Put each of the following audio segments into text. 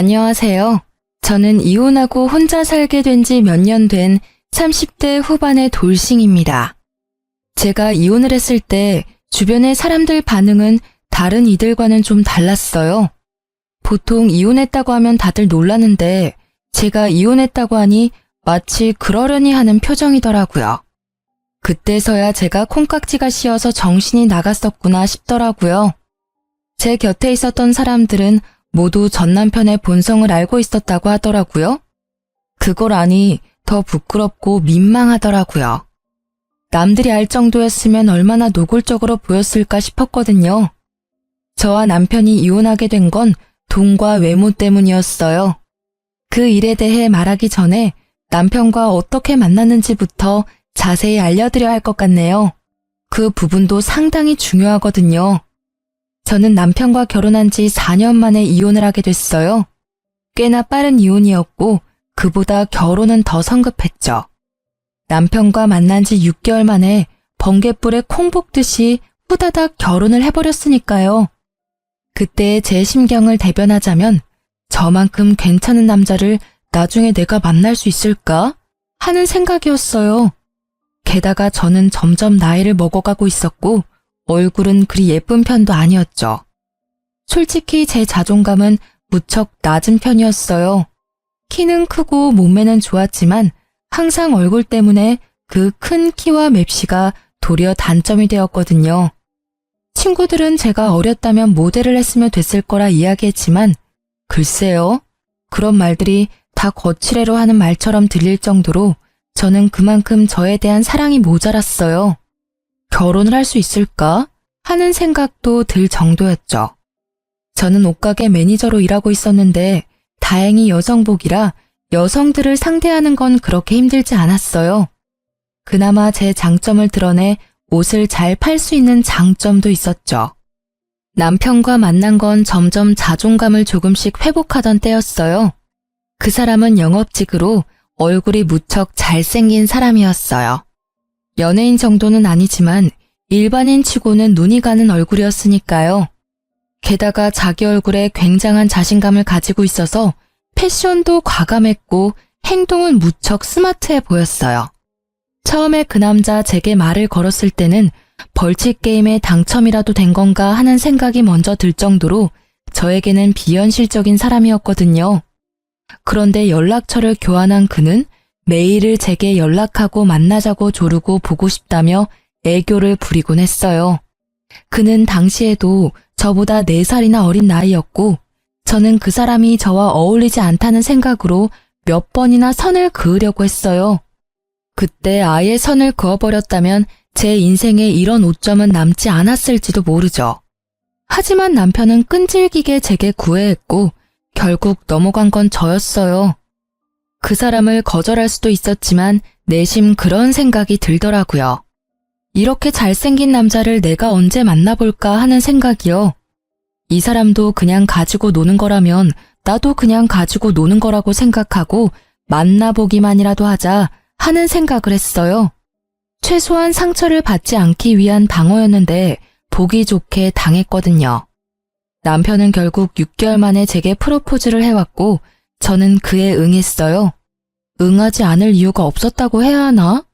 안녕하세요. 저는 이혼하고 혼자 살게 된 지 몇 년 된 30대 후반의 돌싱입니다. 제가 이혼을 했을 때 주변의 사람들 반응은 다른 이들과는 좀 달랐어요. 보통 이혼했다고 하면 다들 놀라는데 제가 이혼했다고 하니 마치 그러려니 하는 표정이더라고요. 그때서야 제가 콩깍지가 씌어서 정신이 나갔었구나 싶더라고요. 제 곁에 있었던 사람들은 모두 전 남편의 본성을 알고 있었다고 하더라고요. 그걸 아니 더 부끄럽고 민망하더라고요. 남들이 알 정도였으면 얼마나 노골적으로 보였을까 싶었거든요. 저와 남편이 이혼하게 된 건 돈과 외모 때문이었어요. 그 일에 대해 말하기 전에 남편과 어떻게 만났는지부터 자세히 알려드려야 할 것 같네요. 그 부분도 상당히 중요하거든요. 저는 남편과 결혼한 지 4년 만에 이혼을 하게 됐어요. 꽤나 빠른 이혼이었고 그보다 결혼은 더 성급했죠. 남편과 만난 지 6개월 만에 번갯불에 콩 볶듯이 후다닥 결혼을 해버렸으니까요. 그때의 제 심경을 대변하자면 저만큼 괜찮은 남자를 나중에 내가 만날 수 있을까 하는 생각이었어요. 게다가 저는 점점 나이를 먹어가고 있었고 얼굴은 그리 예쁜 편도 아니었죠. 솔직히 제 자존감은 무척 낮은 편이었어요. 키는 크고 몸매는 좋았지만 항상 얼굴 때문에 그 큰 키와 맵시가 도리어 단점이 되었거든요. 친구들은 제가 어렸다면 모델을 했으면 됐을 거라 이야기했지만 글쎄요. 그런 말들이 다 거칠애로 하는 말처럼 들릴 정도로 저는 그만큼 저에 대한 사랑이 모자랐어요. 결혼을 할 수 있을까 하는 생각도 들 정도였죠. 저는 옷가게 매니저로 일하고 있었는데 다행히 여성복이라 여성들을 상대하는 건 그렇게 힘들지 않았어요. 그나마 제 장점을 드러내 옷을 잘 팔 수 있는 장점도 있었죠. 남편과 만난 건 점점 자존감을 조금씩 회복하던 때였어요. 그 사람은 영업직으로 얼굴이 무척 잘생긴 사람이었어요. 연예인 정도는 아니지만 일반인 치고는 눈이 가는 얼굴이었으니까요. 게다가 자기 얼굴에 굉장한 자신감을 가지고 있어서 패션도 과감했고 행동은 무척 스마트해 보였어요. 처음에 그 남자 제게 말을 걸었을 때는 벌칙 게임에 당첨이라도 된 건가 하는 생각이 먼저 들 정도로 저에게는 비현실적인 사람이었거든요. 그런데 연락처를 교환한 그는 메일을 제게 연락하고 만나자고 조르고 보고 싶다며 애교를 부리곤 했어요. 그는 당시에도 저보다 4살이나 어린 나이였고 저는 그 사람이 저와 어울리지 않다는 생각으로 몇 번이나 선을 그으려고 했어요. 그때 아예 선을 그어버렸다면 제 인생에 이런 오점은 남지 않았을지도 모르죠. 하지만 남편은 끈질기게 제게 구애했고 결국 넘어간 건 저였어요. 그 사람을 거절할 수도 있었지만 내심 그런 생각이 들더라고요. 이렇게 잘생긴 남자를 내가 언제 만나볼까 하는 생각이요. 이 사람도 그냥 가지고 노는 거라면 나도 그냥 가지고 노는 거라고 생각하고 만나보기만이라도 하자 하는 생각을 했어요. 최소한 상처를 받지 않기 위한 방어였는데 보기 좋게 당했거든요. 남편은 결국 6개월 만에 제게 프로포즈를 해왔고 저는 그에 응했어요. 응하지 않을 이유가 없었다고 해야 하나?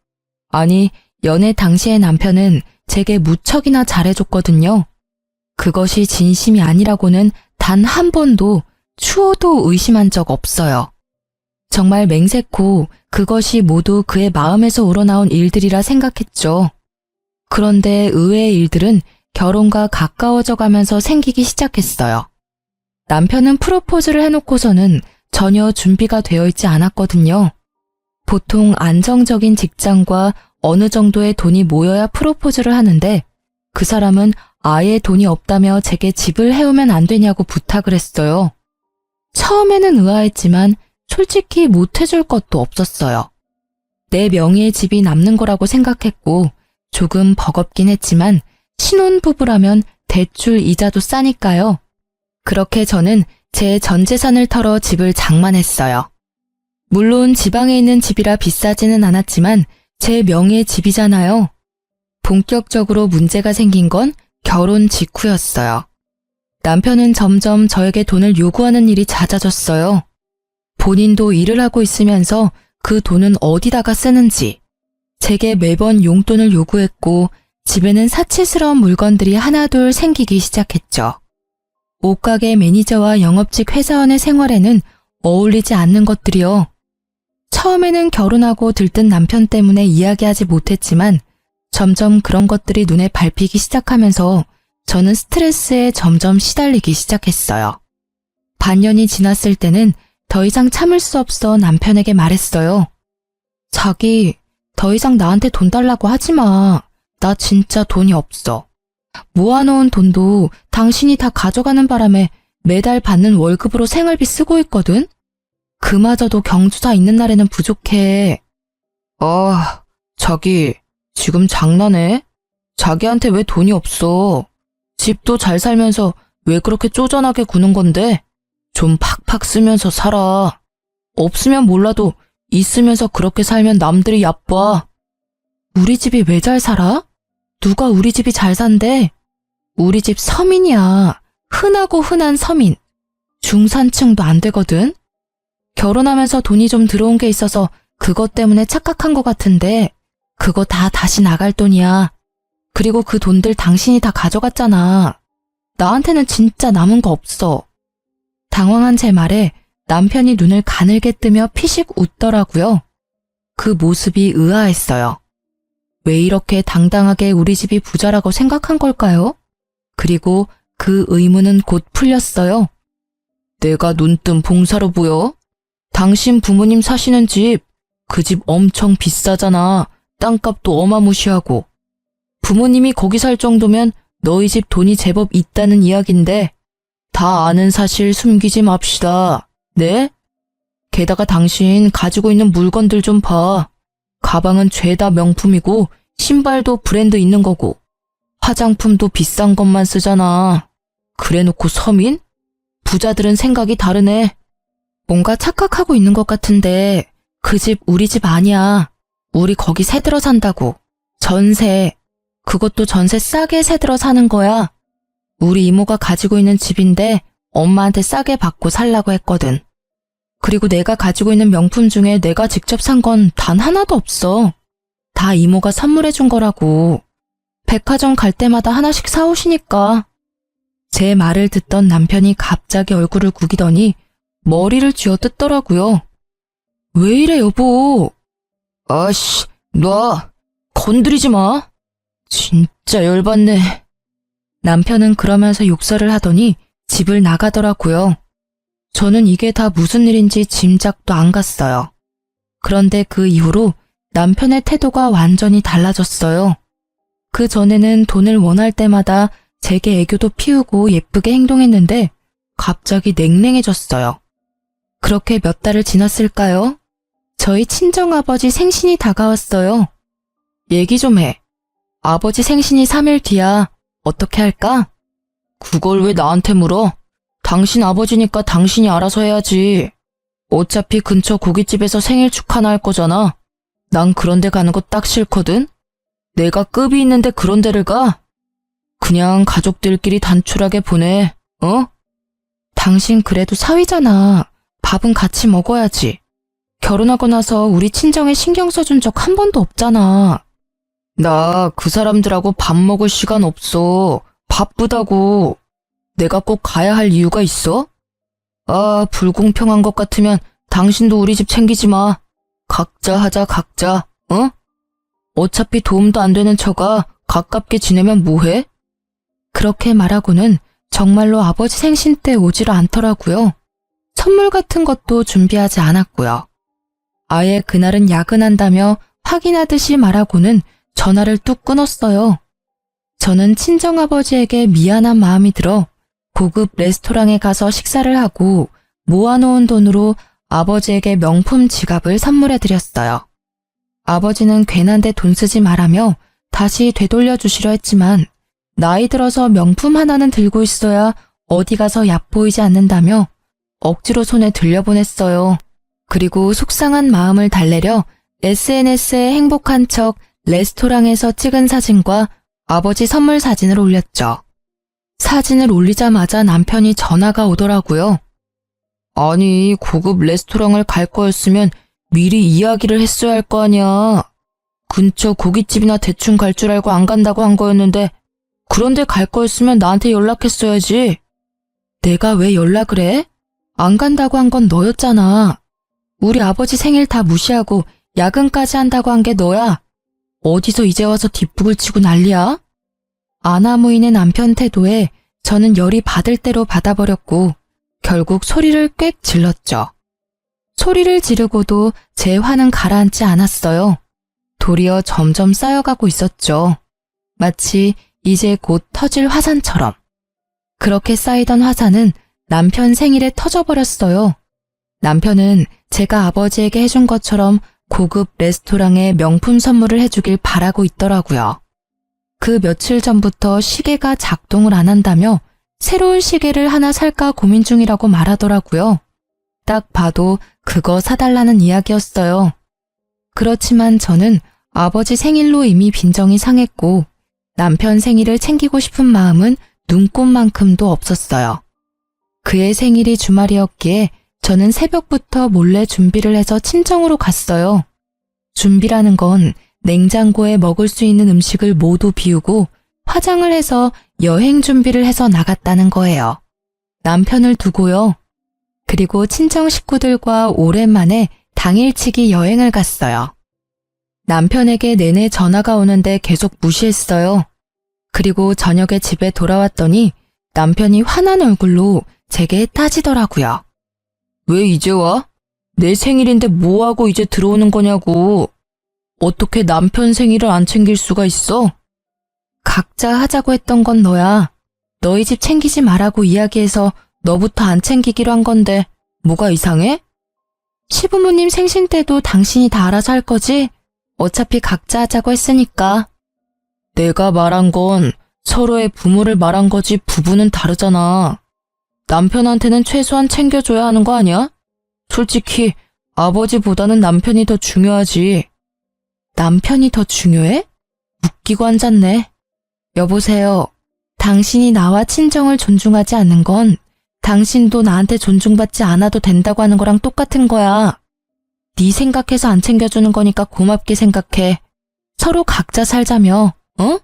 아니, 연애 당시의 남편은 제게 무척이나 잘해줬거든요. 그것이 진심이 아니라고는 단 한 번도 추호도 의심한 적 없어요. 정말 맹세코 그것이 모두 그의 마음에서 우러나온 일들이라 생각했죠. 그런데 의외의 일들은 결혼과 가까워져 가면서 생기기 시작했어요. 남편은 프로포즈를 해놓고서는 전혀 준비가 되어 있지 않았거든요. 보통 안정적인 직장과 어느 정도의 돈이 모여야 프로포즈를 하는데 그 사람은 아예 돈이 없다며 제게 집을 해오면 안 되냐고 부탁을 했어요. 처음에는 의아했지만 솔직히 못해줄 것도 없었어요. 내 명의의 집이 남는 거라고 생각했고 조금 버겁긴 했지만 신혼부부라면 대출 이자도 싸니까요. 그렇게 저는 제 전 재산을 털어 집을 장만했어요. 물론 지방에 있는 집이라 비싸지는 않았지만 제 명의의 집이잖아요. 본격적으로 문제가 생긴 건 결혼 직후였어요. 남편은 점점 저에게 돈을 요구하는 일이 잦아졌어요. 본인도 일을 하고 있으면서 그 돈은 어디다가 쓰는지, 제게 매번 용돈을 요구했고 집에는 사치스러운 물건들이 하나둘 생기기 시작했죠. 옷가게 매니저와 영업직 회사원의 생활에는 어울리지 않는 것들이요. 처음에는 결혼하고 들뜬 남편 때문에 이야기하지 못했지만 점점 그런 것들이 눈에 밟히기 시작하면서 저는 스트레스에 점점 시달리기 시작했어요. 반년이 지났을 때는 더 이상 참을 수 없어 남편에게 말했어요. 자기, 더 이상 나한테 돈 달라고 하지 마. 나 진짜 돈이 없어. 모아놓은 돈도 당신이 다 가져가는 바람에 매달 받는 월급으로 생활비 쓰고 있거든? 그마저도 경조사 있는 날에는 부족해. 자기, 지금 장난해? 자기한테 왜 돈이 없어? 집도 잘 살면서 왜 그렇게 쪼잔하게 구는 건데? 좀 팍팍 쓰면서 살아. 없으면 몰라도 있으면서 그렇게 살면 남들이 얕봐. 우리 집이 왜 잘 살아? 누가 우리 집이 잘 산대? 우리 집 서민이야. 흔하고 흔한 서민. 중산층도 안 되거든? 결혼하면서 돈이 좀 들어온 게 있어서 그것 때문에 착각한 것 같은데 그거 다 다시 나갈 돈이야. 그리고 그 돈들 당신이 다 가져갔잖아. 나한테는 진짜 남은 거 없어. 당황한 제 말에 남편이 눈을 가늘게 뜨며 피식 웃더라고요. 그 모습이 의아했어요. 왜 이렇게 당당하게 우리 집이 부자라고 생각한 걸까요? 그리고 그 의문은 곧 풀렸어요. 내가 눈뜬 봉사로 보여? 당신 부모님 사시는 집, 그 집 엄청 비싸잖아. 땅값도 어마무시하고. 부모님이 거기 살 정도면 너희 집 돈이 제법 있다는 이야긴데 다 아는 사실 숨기지 맙시다. 네? 게다가 당신 가지고 있는 물건들 좀 봐. 가방은 죄다 명품이고 신발도 브랜드 있는 거고 화장품도 비싼 것만 쓰잖아. 그래놓고 서민? 부자들은 생각이 다르네. 뭔가 착각하고 있는 것 같은데 그 집 우리 집 아니야. 우리 거기 새 들어 산다고. 전세. 그것도 전세 싸게 새 들어 사는 거야. 우리 이모가 가지고 있는 집인데 엄마한테 싸게 받고 살라고 했거든. 그리고 내가 가지고 있는 명품 중에 내가 직접 산 건 단 하나도 없어. 다 이모가 선물해 준 거라고. 백화점 갈 때마다 하나씩 사오시니까. 제 말을 듣던 남편이 갑자기 얼굴을 구기더니 머리를 쥐어뜯더라고요. 왜 이래 여보? 아씨, 놔. 건드리지 마. 진짜 열받네. 남편은 그러면서 욕설을 하더니 집을 나가더라고요. 저는 이게 다 무슨 일인지 짐작도 안 갔어요. 그런데 그 이후로 남편의 태도가 완전히 달라졌어요. 그 전에는 돈을 원할 때마다 제게 애교도 피우고 예쁘게 행동했는데 갑자기 냉랭해졌어요. 그렇게 몇 달을 지났을까요? 저희 친정아버지 생신이 다가왔어요. 얘기 좀 해. 아버지 생신이 3일 뒤야. 어떻게 할까? 그걸 왜 나한테 물어? 당신 아버지니까 당신이 알아서 해야지. 어차피 근처 고깃집에서 생일 축하나 할 거잖아. 난 그런 데 가는 거 딱 싫거든? 내가 급이 있는데 그런 데를 가? 그냥 가족들끼리 단촐하게 보내, 어? 당신 그래도 사위잖아. 밥은 같이 먹어야지. 결혼하고 나서 우리 친정에 신경 써준 적 한 번도 없잖아. 나 그 사람들하고 밥 먹을 시간 없어. 바쁘다고. 내가 꼭 가야 할 이유가 있어? 아, 불공평한 것 같으면 당신도 우리 집 챙기지 마. 각자 하자, 각자, 어? 어차피 도움도 안 되는 처가 가깝게 지내면 뭐해? 그렇게 말하고는 정말로 아버지 생신 때 오지를 않더라고요. 선물 같은 것도 준비하지 않았고요. 아예 그날은 야근한다며 확인하듯이 말하고는 전화를 뚝 끊었어요. 저는 친정아버지에게 미안한 마음이 들어 고급 레스토랑에 가서 식사를 하고 모아놓은 돈으로 아버지에게 명품 지갑을 선물해드렸어요. 아버지는 괜한데 돈 쓰지 말라며 다시 되돌려 주시려 했지만 나이 들어서 명품 하나는 들고 있어야 어디 가서 얕보이지 않는다며 억지로 손에 들려보냈어요. 그리고 속상한 마음을 달래려 SNS에 행복한 척 레스토랑에서 찍은 사진과 아버지 선물 사진을 올렸죠. 사진을 올리자마자 남편이 전화가 오더라고요. 아니, 고급 레스토랑을 갈 거였으면 미리 이야기를 했어야 할 거 아니야. 근처 고깃집이나 대충 갈 줄 알고 안 간다고 한 거였는데 그런데 갈 거였으면 나한테 연락했어야지. 내가 왜 연락을 해? 안 간다고 한 건 너였잖아. 우리 아버지 생일 다 무시하고 야근까지 한다고 한 게 너야. 어디서 이제 와서 뒷북을 치고 난리야? 아나무인의 남편 태도에 저는 열이 받을 대로 받아버렸고 결국 소리를 꽥 질렀죠. 소리를 지르고도 제 화는 가라앉지 않았어요. 도리어 점점 쌓여가고 있었죠. 마치 이제 곧 터질 화산처럼. 그렇게 쌓이던 화산은 남편 생일에 터져버렸어요. 남편은 제가 아버지에게 해준 것처럼 고급 레스토랑에 명품 선물을 해주길 바라고 있더라고요. 그 며칠 전부터 시계가 작동을 안 한다며 새로운 시계를 하나 살까 고민 중이라고 말하더라고요. 딱 봐도 그거 사달라는 이야기였어요. 그렇지만 저는 아버지 생일로 이미 빈정이 상했고 남편 생일을 챙기고 싶은 마음은 눈꼽만큼도 없었어요. 그의 생일이 주말이었기에 저는 새벽부터 몰래 준비를 해서 친정으로 갔어요. 준비라는 건 냉장고에 먹을 수 있는 음식을 모두 비우고 화장을 해서 여행 준비를 해서 나갔다는 거예요. 남편을 두고요. 그리고 친정 식구들과 오랜만에 당일치기 여행을 갔어요. 남편에게 내내 전화가 오는데 계속 무시했어요. 그리고 저녁에 집에 돌아왔더니 남편이 화난 얼굴로 제게 따지더라고요. 왜 이제 와? 내 생일인데 뭐하고 이제 들어오는 거냐고. 어떻게 남편 생일을 안 챙길 수가 있어? 각자 하자고 했던 건 너야. 너희 집 챙기지 말라고 이야기해서 너부터 안 챙기기로 한 건데 뭐가 이상해? 시부모님 생신 때도 당신이 다 알아서 할 거지? 어차피 각자 하자고 했으니까. 내가 말한 건 서로의 부모를 말한 거지 부부는 다르잖아. 남편한테는 최소한 챙겨줘야 하는 거 아니야? 솔직히 아버지보다는 남편이 더 중요하지. 남편이 더 중요해? 웃기고 앉았네. 여보세요. 당신이 나와 친정을 존중하지 않는 건 당신도 나한테 존중받지 않아도 된다고 하는 거랑 똑같은 거야. 네 생각해서 안 챙겨주는 거니까 고맙게 생각해. 서로 각자 살자며, 어?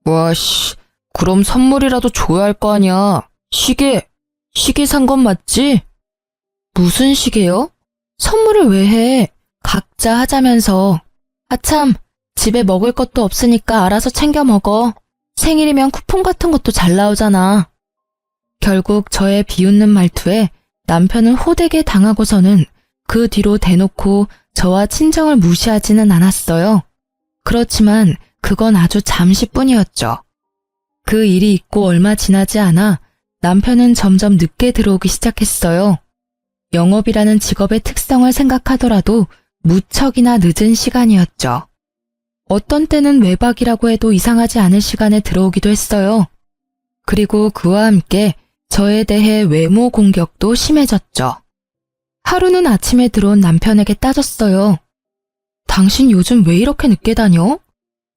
와씨, 그럼 선물이라도 줘야 할 거 아니야. 시계 산 건 맞지? 무슨 시계요? 선물을 왜 해? 각자 하자면서. 아참, 집에 먹을 것도 없으니까 알아서 챙겨 먹어. 생일이면 쿠폰 같은 것도 잘 나오잖아. 결국 저의 비웃는 말투에 남편은 호되게 당하고서는 그 뒤로 대놓고 저와 친정을 무시하지는 않았어요. 그렇지만 그건 아주 잠시뿐이었죠. 그 일이 있고 얼마 지나지 않아 남편은 점점 늦게 들어오기 시작했어요. 영업이라는 직업의 특성을 생각하더라도 무척이나 늦은 시간이었죠. 어떤 때는 외박이라고 해도 이상하지 않을 시간에 들어오기도 했어요. 그리고 그와 함께 저에 대해 외모 공격도 심해졌죠. 하루는 아침에 들어온 남편에게 따졌어요. 당신 요즘 왜 이렇게 늦게 다녀?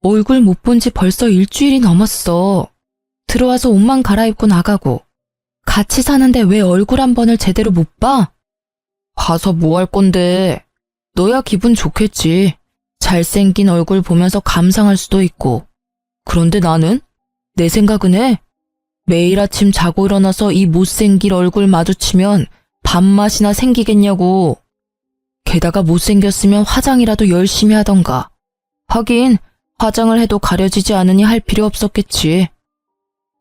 얼굴 못 본 지 벌써 일주일이 넘었어. 들어와서 옷만 갈아입고 나가고. 같이 사는데 왜 얼굴 한 번을 제대로 못 봐? 봐서 뭐 할 건데. 너야 기분 좋겠지. 잘생긴 얼굴 보면서 감상할 수도 있고. 그런데 나는? 내 생각은 해. 매일 아침 자고 일어나서 이 못생긴 얼굴 마주치면 밥맛이나 생기겠냐고. 게다가 못생겼으면 화장이라도 열심히 하던가. 하긴 화장을 해도 가려지지 않으니 할 필요 없었겠지.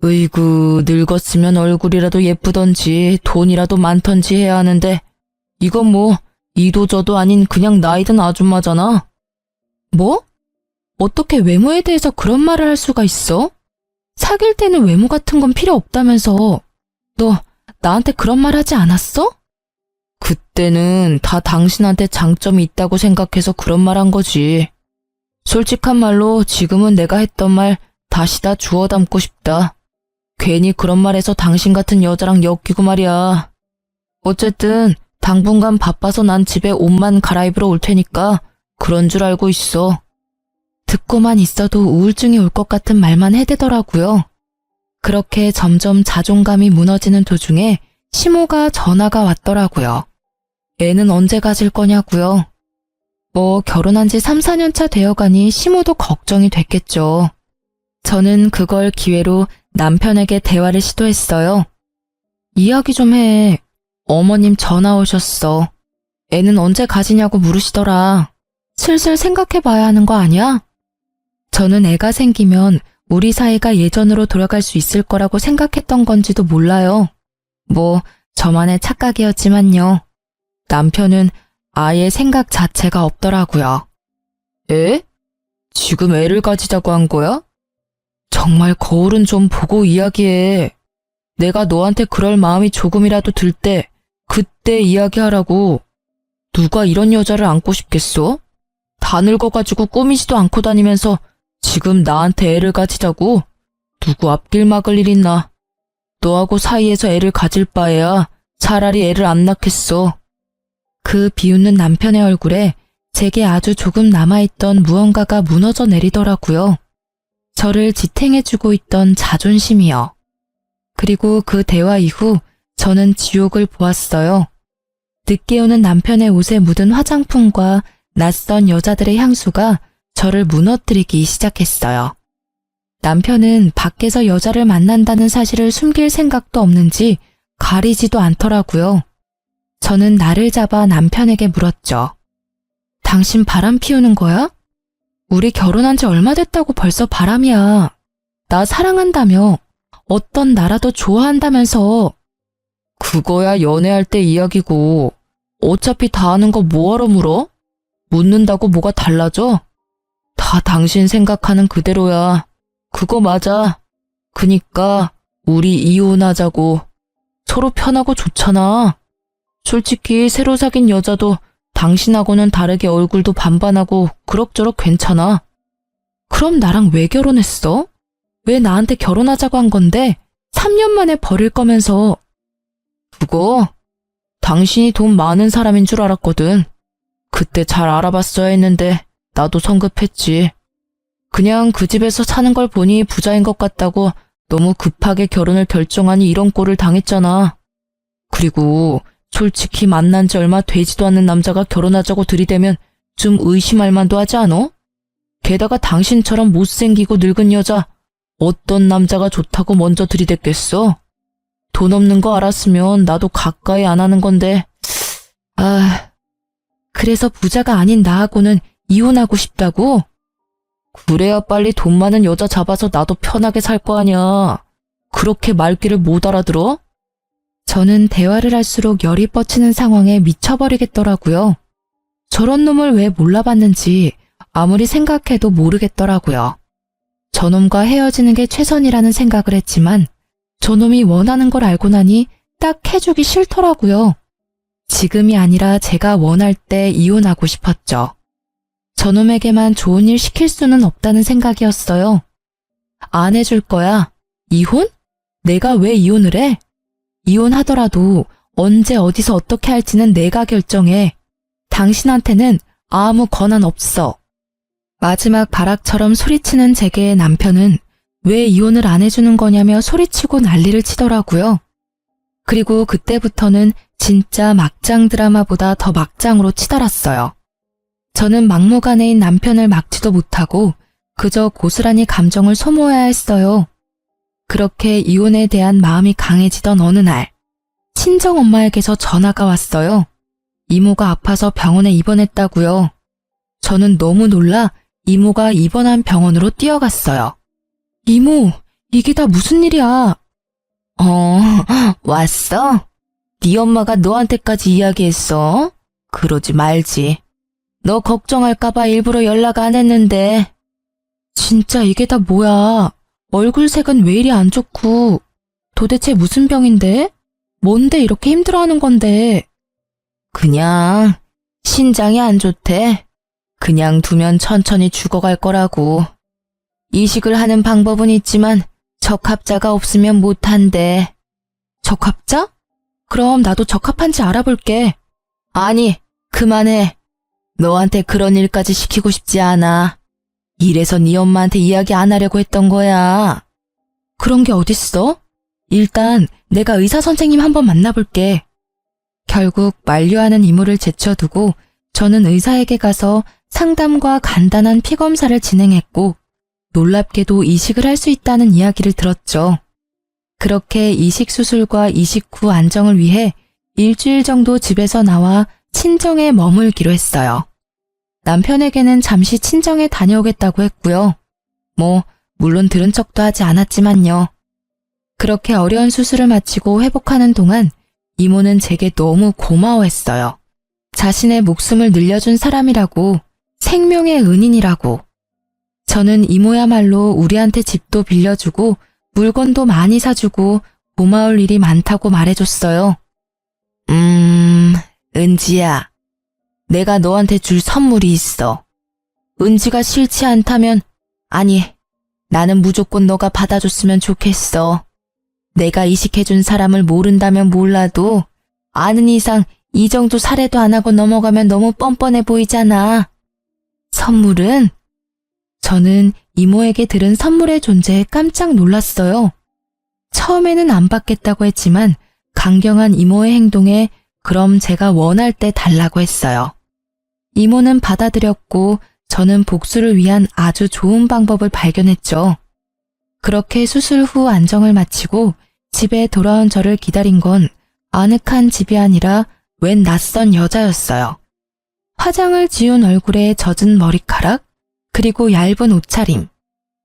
으이구, 늙었으면 얼굴이라도 예쁘던지 돈이라도 많던지 해야 하는데 이건 뭐 이도저도 아닌 그냥 나이 든 아줌마잖아. 뭐? 어떻게 외모에 대해서 그런 말을 할 수가 있어? 사귈 때는 외모 같은 건 필요 없다면서. 너 나한테 그런 말 하지 않았어? 그때는 다 당신한테 장점이 있다고 생각해서 그런 말 한 거지. 솔직한 말로 지금은 내가 했던 말 다시 다 주워 담고 싶다. 괜히 그런 말해서 당신 같은 여자랑 엮이고 말이야. 어쨌든 당분간 바빠서 난 집에 옷만 갈아입으러 올 테니까 그런 줄 알고 있어. 듣고만 있어도 우울증이 올 것 같은 말만 해대더라고요. 그렇게 점점 자존감이 무너지는 도중에 시모가 전화가 왔더라고요. 애는 언제 가질 거냐고요. 뭐 결혼한 지 3, 4년 차 되어가니 시모도 걱정이 됐겠죠. 저는 그걸 기회로 남편에게 대화를 시도했어요. 이야기 좀 해. 어머님 전화 오셨어. 애는 언제 가지냐고 물으시더라. 슬슬 생각해봐야 하는 거 아니야? 저는 애가 생기면 우리 사이가 예전으로 돌아갈 수 있을 거라고 생각했던 건지도 몰라요. 뭐 저만의 착각이었지만요. 남편은 아예 생각 자체가 없더라고요. 애? 지금 애를 가지자고 한 거야? 정말 거울은 좀 보고 이야기해. 내가 너한테 그럴 마음이 조금이라도 들 때 그때 이야기하라고. 누가 이런 여자를 안고 싶겠어? 다 늙어가지고 꾸미지도 않고 다니면서 지금 나한테 애를 가지자고? 누구 앞길 막을 일 있나? 너하고 사이에서 애를 가질 바에야 차라리 애를 안 낳겠어. 그 비웃는 남편의 얼굴에 제게 아주 조금 남아있던 무언가가 무너져 내리더라고요. 저를 지탱해주고 있던 자존심이요. 그리고 그 대화 이후 저는 지옥을 보았어요. 늦게 오는 남편의 옷에 묻은 화장품과 낯선 여자들의 향수가 저를 무너뜨리기 시작했어요. 남편은 밖에서 여자를 만난다는 사실을 숨길 생각도 없는지 가리지도 않더라고요. 저는 나를 잡아 남편에게 물었죠. 당신 바람 피우는 거야? 우리 결혼한 지 얼마 됐다고 벌써 바람이야. 나 사랑한다며. 어떤 나라도 좋아한다면서. 그거야 연애할 때 이야기고 어차피 다 아는 거 뭐하러 물어? 묻는다고 뭐가 달라져? 다 당신 생각하는 그대로야. 그거 맞아. 그니까 우리 이혼하자고. 서로 편하고 좋잖아. 솔직히 새로 사귄 여자도 당신하고는 다르게 얼굴도 반반하고 그럭저럭 괜찮아. 그럼 나랑 왜 결혼했어? 왜 나한테 결혼하자고 한 건데 3년 만에 버릴 거면서. 그거 당신이 돈 많은 사람인 줄 알았거든. 그때 잘 알아봤어야 했는데 나도 성급했지. 그냥 그 집에서 사는 걸 보니 부자인 것 같다고 너무 급하게 결혼을 결정하니 이런 꼴을 당했잖아. 그리고 솔직히 만난 지 얼마 되지도 않는 남자가 결혼하자고 들이대면 좀 의심할 만도 하지 않어? 게다가 당신처럼 못생기고 늙은 여자 어떤 남자가 좋다고 먼저 들이댔겠어? 돈 없는 거 알았으면 나도 가까이 안 하는 건데. 그래서 부자가 아닌 나하고는 이혼하고 싶다고? 그래야 빨리 돈 많은 여자 잡아서 나도 편하게 살 거 아니야. 그렇게 말귀를 못 알아들어? 저는 대화를 할수록 열이 뻗치는 상황에 미쳐버리겠더라고요. 저런 놈을 왜 몰라봤는지 아무리 생각해도 모르겠더라고요. 저놈과 헤어지는 게 최선이라는 생각을 했지만 저놈이 원하는 걸 알고 나니 딱 해주기 싫더라고요. 지금이 아니라 제가 원할 때 이혼하고 싶었죠. 저놈에게만 좋은 일 시킬 수는 없다는 생각이었어요. 안 해줄 거야. 이혼? 내가 왜 이혼을 해? 이혼하더라도 언제 어디서 어떻게 할지는 내가 결정해. 당신한테는 아무 권한 없어. 마지막 발악처럼 소리치는 제게 남편은 왜 이혼을 안 해주는 거냐며 소리치고 난리를 치더라고요. 그리고 그때부터는 진짜 막장 드라마보다 더 막장으로 치달았어요. 저는 막무가내인 남편을 막지도 못하고 그저 고스란히 감정을 소모해야 했어요. 그렇게 이혼에 대한 마음이 강해지던 어느 날, 친정엄마에게서 전화가 왔어요. 이모가 아파서 병원에 입원했다고요. 저는 너무 놀라 이모가 입원한 병원으로 뛰어갔어요. 이모, 이게 다 무슨 일이야? 왔어? 네 엄마가 너한테까지 이야기했어? 그러지 말지. 너 걱정할까봐 일부러 연락 안 했는데. 진짜 이게 다 뭐야? 얼굴색은 왜 이리 안 좋고. 도대체 무슨 병인데? 뭔데 이렇게 힘들어하는 건데? 그냥 신장이 안 좋대. 그냥 두면 천천히 죽어갈 거라고. 이식을 하는 방법은 있지만 적합자가 없으면 못한대. 적합자? 그럼 나도 적합한지 알아볼게. 아니, 그만해. 너한테 그런 일까지 시키고 싶지 않아. 이래서 네 엄마한테 이야기 안 하려고 했던 거야. 그런 게 어딨어? 일단 내가 의사 선생님 한번 만나볼게. 결국 만류하는 이모를 제쳐두고 저는 의사에게 가서 상담과 간단한 피 검사를 진행했고 놀랍게도 이식을 할 수 있다는 이야기를 들었죠. 그렇게 이식 수술과 이식 후 안정을 위해 일주일 정도 집에서 나와 친정에 머물기로 했어요. 남편에게는 잠시 친정에 다녀오겠다고 했고요. 물론 들은 척도 하지 않았지만요. 그렇게 어려운 수술을 마치고 회복하는 동안 이모는 제게 너무 고마워했어요. 자신의 목숨을 늘려준 사람이라고, 생명의 은인이라고. 저는 이모야말로 우리한테 집도 빌려주고 물건도 많이 사주고 고마울 일이 많다고 말해줬어요. 은지야, 내가 너한테 줄 선물이 있어. 은지가 싫지 않다면, 아니, 나는 무조건 너가 받아줬으면 좋겠어. 내가 이식해준 사람을 모른다면 몰라도 아는 이상 이 정도 살해도 안 하고 넘어가면 너무 뻔뻔해 보이잖아. 선물은? 저는 이모에게 들은 선물의 존재에 깜짝 놀랐어요. 처음에는 안 받겠다고 했지만 강경한 이모의 행동에 그럼 제가 원할 때 달라고 했어요. 이모는 받아들였고 저는 복수를 위한 아주 좋은 방법을 발견했죠. 그렇게 수술 후 안정을 마치고 집에 돌아온 저를 기다린 건 아늑한 집이 아니라 웬 낯선 여자였어요. 화장을 지운 얼굴에 젖은 머리카락, 그리고 얇은 옷차림.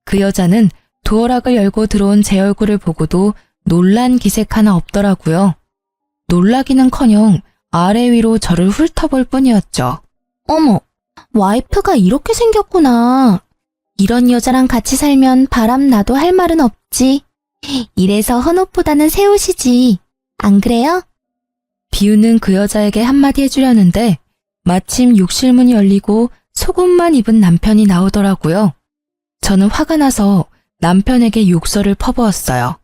그 여자는 도어락을 열고 들어온 제 얼굴을 보고도 놀란 기색 하나 없더라고요. 놀라기는커녕 아래 위로 저를 훑어볼 뿐이었죠. 어머, 와이프가 이렇게 생겼구나. 이런 여자랑 같이 살면 바람 나도 할 말은 없지. 이래서 헌옷보다는 새 옷이지. 안 그래요? 비우는 그 여자에게 한마디 해주려는데 마침 욕실문이 열리고 속옷만 입은 남편이 나오더라고요. 저는 화가 나서 남편에게 욕설을 퍼부었어요.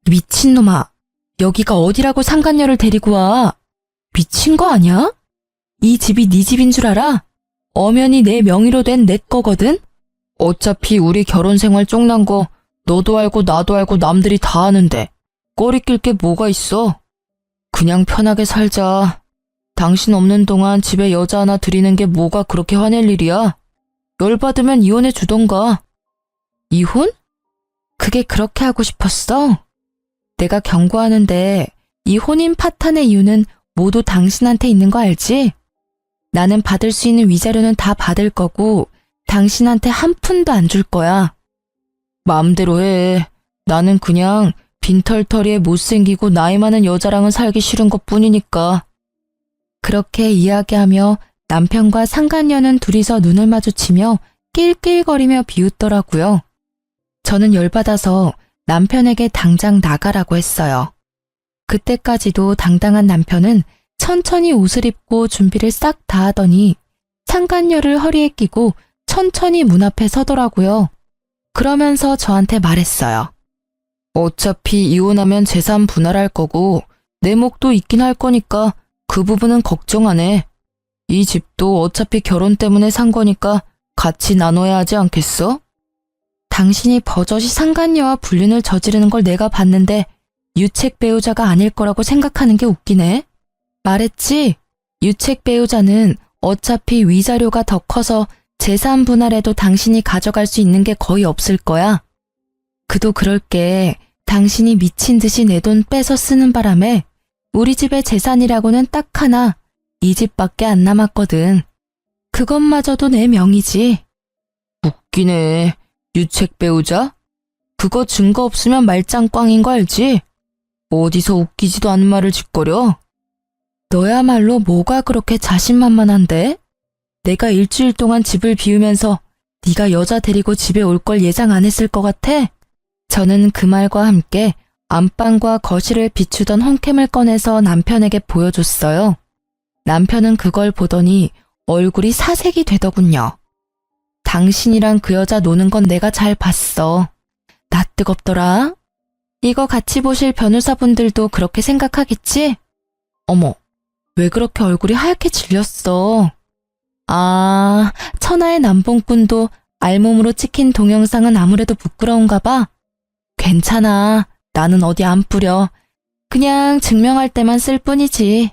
미친놈아, 여기가 어디라고 상간녀를 데리고 와. 미친 거 아니야? 이 집이 네 집인 줄 알아? 엄연히 내 명의로 된 내 거거든? 어차피 우리 결혼 생활 쪽난 거 너도 알고 나도 알고 남들이 다 아는데 꺼리낄 게 뭐가 있어? 그냥 편하게 살자. 당신 없는 동안 집에 여자 하나 들이는 게 뭐가 그렇게 화낼 일이야? 열받으면 이혼해 주던가. 이혼? 그게 그렇게 하고 싶었어? 내가 경고하는데 이 혼인 파탄의 이유는 모두 당신한테 있는 거 알지? 나는 받을 수 있는 위자료는 다 받을 거고 당신한테 한 푼도 안 줄 거야. 마음대로 해. 나는 그냥 빈털터리에 못생기고 나이 많은 여자랑은 살기 싫은 것뿐이니까. 그렇게 이야기하며 남편과 상간녀는 둘이서 눈을 마주치며 낄낄거리며 비웃더라고요. 저는 열받아서 남편에게 당장 나가라고 했어요. 그때까지도 당당한 남편은 천천히 옷을 입고 준비를 싹 다 하더니 상간녀를 허리에 끼고 천천히 문 앞에 서더라고요. 그러면서 저한테 말했어요. 어차피 이혼하면 재산 분할할 거고 내 몫도 있긴 할 거니까 그 부분은 걱정 안 해. 이 집도 어차피 결혼 때문에 산 거니까 같이 나눠야 하지 않겠어? 당신이 버젓이 상간녀와 불륜을 저지르는 걸 내가 봤는데 유책 배우자가 아닐 거라고 생각하는 게 웃기네. 말했지? 유책 배우자는 어차피 위자료가 더 커서 재산 분할에도 당신이 가져갈 수 있는 게 거의 없을 거야. 그도 그럴 게 당신이 미친 듯이 내 돈 빼서 쓰는 바람에 우리 집의 재산이라고는 딱 하나, 이 집밖에 안 남았거든. 그것마저도 내 명의지. 웃기네. 유책 배우자? 그거 증거 없으면 말짱 꽝인 거 알지? 어디서 웃기지도 않은 말을 짓거려? 너야말로 뭐가 그렇게 자신만만한데? 내가 일주일 동안 집을 비우면서 네가 여자 데리고 집에 올 걸 예상 안 했을 것 같아? 저는 그 말과 함께 안방과 거실을 비추던 홈캠을 꺼내서 남편에게 보여줬어요. 남편은 그걸 보더니 얼굴이 사색이 되더군요. 당신이랑 그 여자 노는 건 내가 잘 봤어. 나 뜨겁더라. 이거 같이 보실 변호사분들도 그렇게 생각하겠지? 어머, 왜 그렇게 얼굴이 하얗게 질렸어? 아, 천하의 남봉꾼도 알몸으로 찍힌 동영상은 아무래도 부끄러운가 봐. 괜찮아. 나는 어디 안 뿌려. 그냥 증명할 때만 쓸 뿐이지.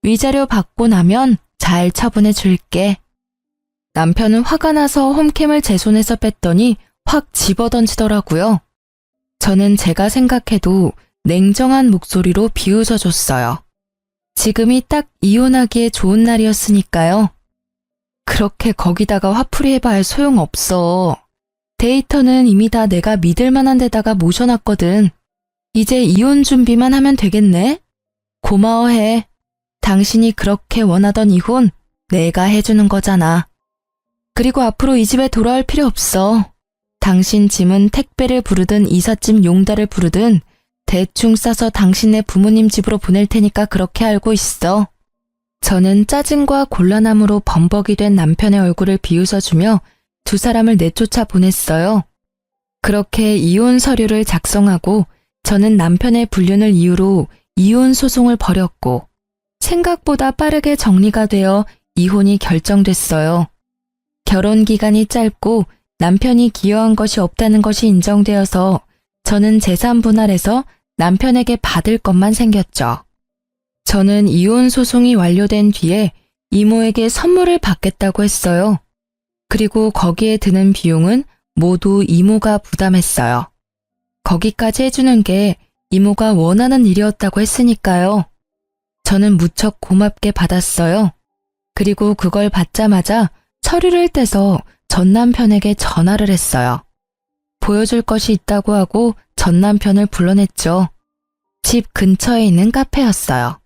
위자료 받고 나면 잘 처분해 줄게. 남편은 화가 나서 홈캠을 제 손에서 뺐더니 확 집어던지더라고요. 저는 제가 생각해도 냉정한 목소리로 비웃어줬어요. 지금이 딱 이혼하기에 좋은 날이었으니까요. 그렇게 거기다가 화풀이 해봐야 소용없어. 데이터는 이미 다 내가 믿을 만한 데다가 모셔놨거든. 이제 이혼 준비만 하면 되겠네? 고마워해. 당신이 그렇게 원하던 이혼 내가 해주는 거잖아. 그리고 앞으로 이 집에 돌아올 필요 없어. 당신 짐은 택배를 부르든 이삿짐 용달을 부르든 대충 싸서 당신네 부모님 집으로 보낼 테니까 그렇게 알고 있어. 저는 짜증과 곤란함으로 범벅이 된 남편의 얼굴을 비웃어주며 두 사람을 내쫓아 보냈어요. 그렇게 이혼 서류를 작성하고 저는 남편의 불륜을 이유로 이혼 소송을 벌였고 생각보다 빠르게 정리가 되어 이혼이 결정됐어요. 결혼 기간이 짧고 남편이 기여한 것이 없다는 것이 인정되어서 저는 재산 분할해서 남편에게 받을 것만 생겼죠. 저는 이혼 소송이 완료된 뒤에 이모에게 선물을 받겠다고 했어요. 그리고 거기에 드는 비용은 모두 이모가 부담했어요. 거기까지 해주는 게 이모가 원하는 일이었다고 했으니까요. 저는 무척 고맙게 받았어요. 그리고 그걸 받자마자 서류를 떼서 전 남편에게 전화를 했어요. 보여줄 것이 있다고 하고 전 남편을 불러냈죠. 집 근처에 있는 카페였어요.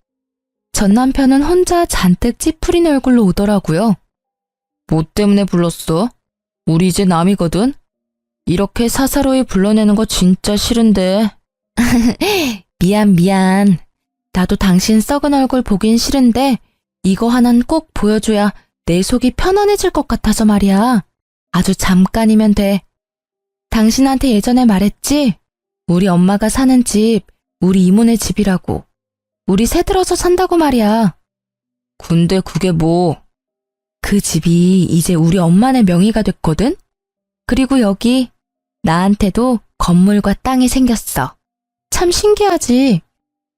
전 남편은 혼자 잔뜩 찌푸린 얼굴로 오더라고요. 뭐 때문에 불렀어? 우리 이제 남이거든? 이렇게 사사로이 불러내는 거 진짜 싫은데. 미안. 나도 당신 썩은 얼굴 보긴 싫은데 이거 하나는 꼭 보여줘야 내 속이 편안해질 것 같아서 말이야. 아주 잠깐이면 돼. 당신한테 예전에 말했지? 우리 엄마가 사는 집, 우리 이모네 집이라고. 우리 새들어서 산다고 말이야. 근데 그게 뭐? 그 집이 이제 우리 엄마네 명의가 됐거든? 그리고 여기 나한테도 건물과 땅이 생겼어. 참 신기하지?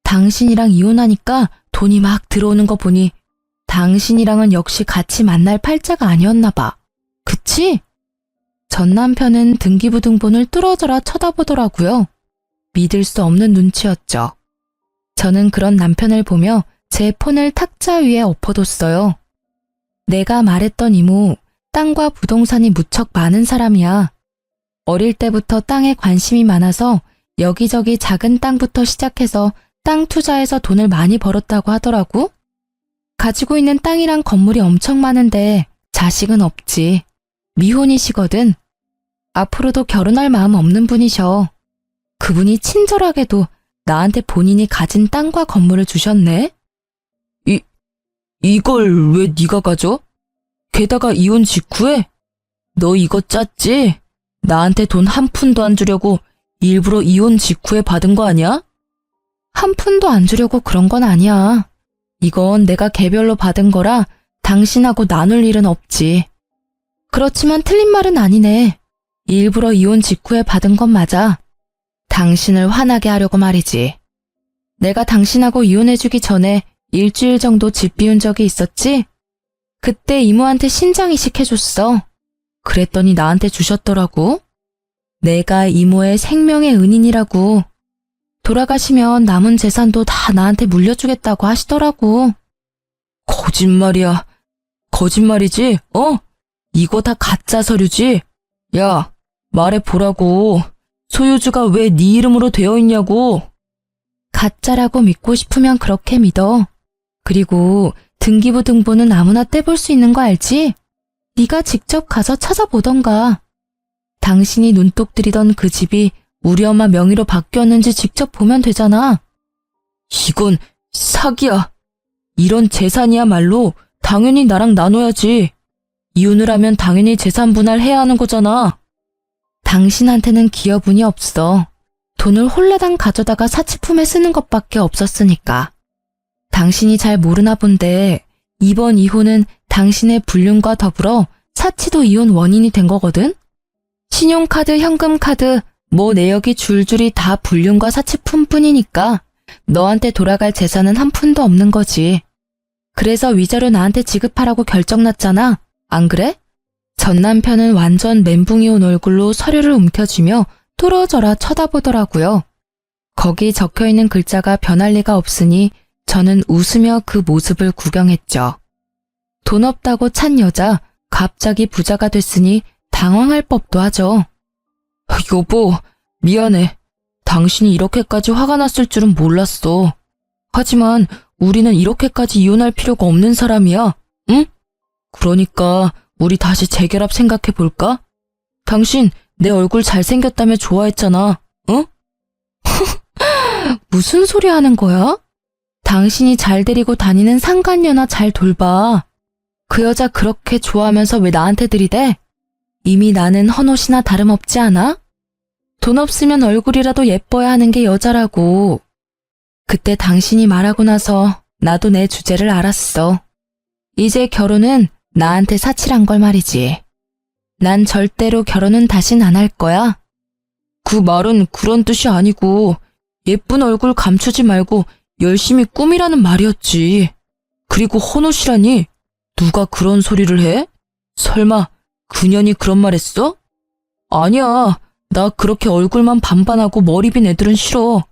당신이랑 이혼하니까 돈이 막 들어오는 거 보니 당신이랑은 역시 같이 만날 팔자가 아니었나 봐. 그치? 전 남편은 등기부등본을 뚫어져라 쳐다보더라고요. 믿을 수 없는 눈치였죠. 저는 그런 남편을 보며 제 폰을 탁자 위에 엎어뒀어요. 내가 말했던 이모, 땅과 부동산이 무척 많은 사람이야. 어릴 때부터 땅에 관심이 많아서 여기저기 작은 땅부터 시작해서 땅 투자해서 돈을 많이 벌었다고 하더라고. 가지고 있는 땅이랑 건물이 엄청 많은데 자식은 없지. 미혼이시거든. 앞으로도 결혼할 마음 없는 분이셔. 그분이 친절하게도 나한테 본인이 가진 땅과 건물을 주셨네. 이걸 왜 네가 가져? 게다가 이혼 직후에? 너 이거 짰지? 나한테 돈 한 푼도 안 주려고 일부러 이혼 직후에 받은 거 아니야? 한 푼도 안 주려고 그런 건 아니야. 이건 내가 개별로 받은 거라 당신하고 나눌 일은 없지. 그렇지만 틀린 말은 아니네. 일부러 이혼 직후에 받은 건 맞아. 당신을 화나게 하려고 말이지. 내가 당신하고 이혼해주기 전에 일주일 정도 집 비운 적이 있었지? 그때 이모한테 신장 이식해줬어. 그랬더니 나한테 주셨더라고. 내가 이모의 생명의 은인이라고. 돌아가시면 남은 재산도 다 나한테 물려주겠다고 하시더라고. 거짓말이야. 거짓말이지? 이거 다 가짜 서류지? 야, 말해보라고. 소유주가 왜 네 이름으로 되어 있냐고. 가짜라고 믿고 싶으면 그렇게 믿어. 그리고 등기부등본은 아무나 떼볼 수 있는 거 알지? 네가 직접 가서 찾아보던가. 당신이 눈독 들이던 그 집이 우리 엄마 명의로 바뀌었는지 직접 보면 되잖아. 이건 사기야. 이런 재산이야말로 당연히 나랑 나눠야지. 이혼을 하면 당연히 재산 분할해야 하는 거잖아. 당신한테는 기여분이 없어. 돈을 홀라당 가져다가 사치품에 쓰는 것밖에 없었으니까. 당신이 잘 모르나 본데 이번 이혼은 당신의 불륜과 더불어 사치도 이혼 원인이 된 거거든? 신용카드, 현금카드 뭐 내역이 줄줄이 다 불륜과 사치품뿐이니까 너한테 돌아갈 재산은 한 푼도 없는 거지. 그래서 위자료 나한테 지급하라고 결정났잖아. 안 그래? 전 남편은 완전 멘붕이 온 얼굴로 서류를 움켜쥐며 뚫어져라 쳐다보더라고요. 거기 적혀있는 글자가 변할 리가 없으니 저는 웃으며 그 모습을 구경했죠. 돈 없다고 찬 여자, 갑자기 부자가 됐으니 당황할 법도 하죠. 여보, 미안해. 당신이 이렇게까지 화가 났을 줄은 몰랐어. 하지만 우리는 이렇게까지 이혼할 필요가 없는 사람이야. 응? 그러니까 우리 다시 재결합 생각해볼까? 당신 내 얼굴 잘생겼다며 좋아했잖아. 응? 무슨 소리 하는 거야? 당신이 잘 데리고 다니는 상간녀나 잘 돌봐. 그 여자 그렇게 좋아하면서 왜 나한테 들이대? 이미 나는 헌옷이나 다름없지 않아? 돈 없으면 얼굴이라도 예뻐야 하는 게 여자라고. 그때 당신이 말하고 나서 나도 내 주제를 알았어. 이제 결혼은 나한테 사치란 걸 말이지. 난 절대로 결혼은 다신 안 할 거야. 그 말은 그런 뜻이 아니고 예쁜 얼굴 감추지 말고 열심히 꾸미라는 말이었지. 그리고 헌옷이라니? 누가 그런 소리를 해? 설마 그년이 그런 말 했어? 아니야. 나 그렇게 얼굴만 반반하고 머리 빈 애들은 싫어.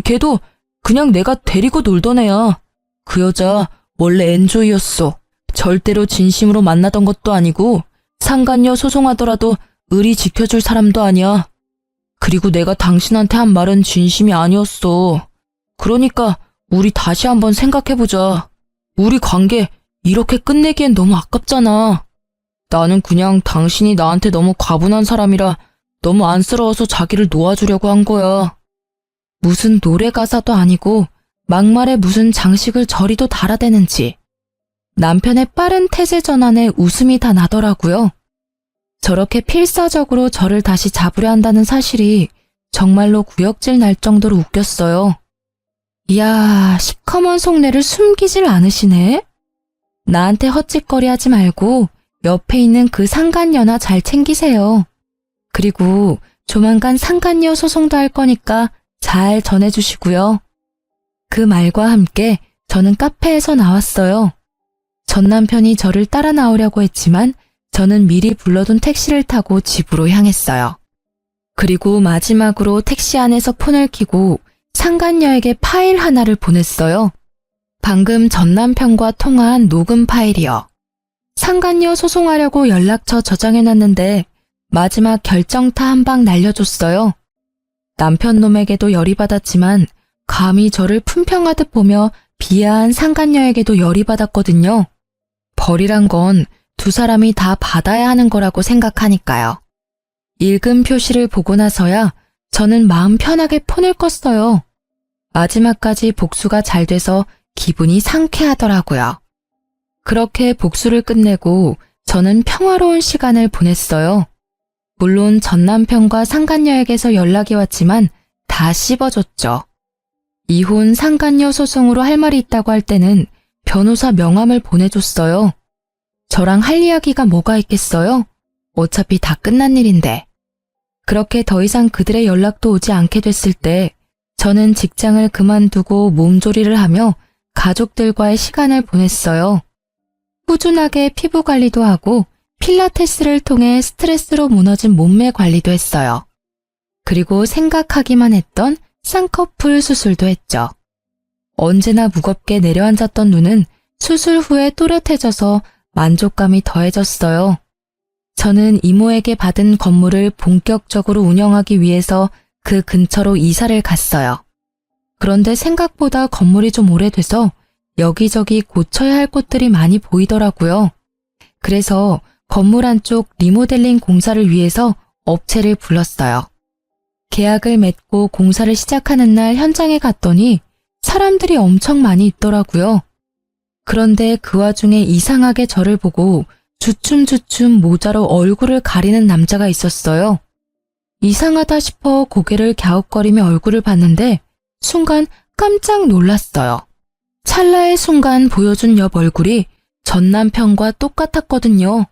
걔도 그냥 내가 데리고 놀던 애야. 그 여자 원래 엔조이였어. 절대로 진심으로 만나던 것도 아니고 상간녀 소송하더라도 의리 지켜줄 사람도 아니야. 그리고 내가 당신한테 한 말은 진심이 아니었어. 그러니까 우리 다시 한번 생각해보자. 우리 관계 이렇게 끝내기엔 너무 아깝잖아. 나는 그냥 당신이 나한테 너무 과분한 사람이라 너무 안쓰러워서 자기를 놓아주려고 한 거야. 무슨 노래 가사도 아니고 막말에 무슨 장식을 저리도 달아대는지. 남편의 빠른 태세 전환에 웃음이 다 나더라고요. 저렇게 필사적으로 저를 다시 잡으려 한다는 사실이 정말로 구역질 날 정도로 웃겼어요. 이야, 시커먼 속내를 숨기질 않으시네? 나한테 헛짓거리하지 말고 옆에 있는 그 상간녀나 잘 챙기세요. 그리고 조만간 상간녀 소송도 할 거니까 잘 전해주시고요. 그 말과 함께 저는 카페에서 나왔어요. 전 남편이 저를 따라 나오려고 했지만 저는 미리 불러둔 택시를 타고 집으로 향했어요. 그리고 마지막으로 택시 안에서 폰을 켜고 상간녀에게 파일 하나를 보냈어요. 방금 전 남편과 통화한 녹음 파일이요. 상간녀 소송하려고 연락처 저장해놨는데 마지막 결정타 한 방 날려줬어요. 남편 놈에게도 열이 받았지만 감히 저를 품평하듯 보며 비하한 상간녀에게도 열이 받았거든요. 벌이란 건 두 사람이 다 받아야 하는 거라고 생각하니까요. 읽은 표시를 보고 나서야 저는 마음 편하게 폰을 껐어요. 마지막까지 복수가 잘 돼서 기분이 상쾌하더라고요. 그렇게 복수를 끝내고 저는 평화로운 시간을 보냈어요. 물론 전 남편과 상간녀에게서 연락이 왔지만 다 씹어줬죠. 이혼 상간녀 소송으로 할 말이 있다고 할 때는 변호사 명함을 보내줬어요. 저랑 할 이야기가 뭐가 있겠어요? 어차피 다 끝난 일인데. 그렇게 더 이상 그들의 연락도 오지 않게 됐을 때 저는 직장을 그만두고 몸조리를 하며 가족들과의 시간을 보냈어요. 꾸준하게 피부 관리도 하고 필라테스를 통해 스트레스로 무너진 몸매 관리도 했어요. 그리고 생각하기만 했던 쌍꺼풀 수술도 했죠. 언제나 무겁게 내려앉았던 눈은 수술 후에 또렷해져서 만족감이 더해졌어요. 저는 이모에게 받은 건물을 본격적으로 운영하기 위해서 그 근처로 이사를 갔어요. 그런데 생각보다 건물이 좀 오래돼서 여기저기 고쳐야 할 곳들이 많이 보이더라고요. 그래서 건물 안쪽 리모델링 공사를 위해서 업체를 불렀어요. 계약을 맺고 공사를 시작하는 날 현장에 갔더니 사람들이 엄청 많이 있더라고요. 그런데 그 와중에 이상하게 저를 보고 주춤주춤 모자로 얼굴을 가리는 남자가 있었어요. 이상하다 싶어 고개를 갸웃거리며 얼굴을 봤는데 순간 깜짝 놀랐어요. 찰나의 순간 보여준 옆 얼굴이 전 남편과 똑같았거든요.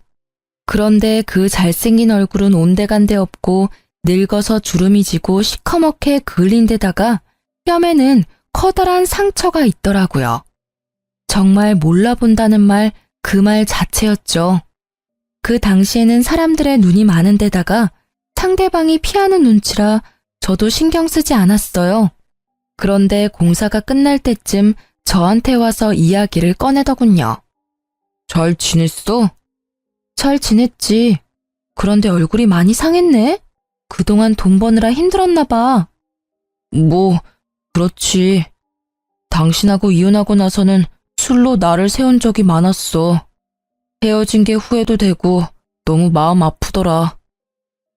그런데 그 잘생긴 얼굴은 온데간데 없고 늙어서 주름이 지고 시커멓게 그을린 데다가 뺨에는 커다란 상처가 있더라고요. 정말 몰라본다는 말, 그 말 자체였죠. 그 당시에는 사람들의 눈이 많은 데다가 상대방이 피하는 눈치라 저도 신경 쓰지 않았어요. 그런데 공사가 끝날 때쯤 저한테 와서 이야기를 꺼내더군요. 잘 지냈어? 잘 지냈지. 그런데 얼굴이 많이 상했네? 그동안 돈 버느라 힘들었나 봐. 뭐, 그렇지. 당신하고 이혼하고 나서는 술로 나를 세운 적이 많았어. 헤어진 게 후회도 되고 너무 마음 아프더라.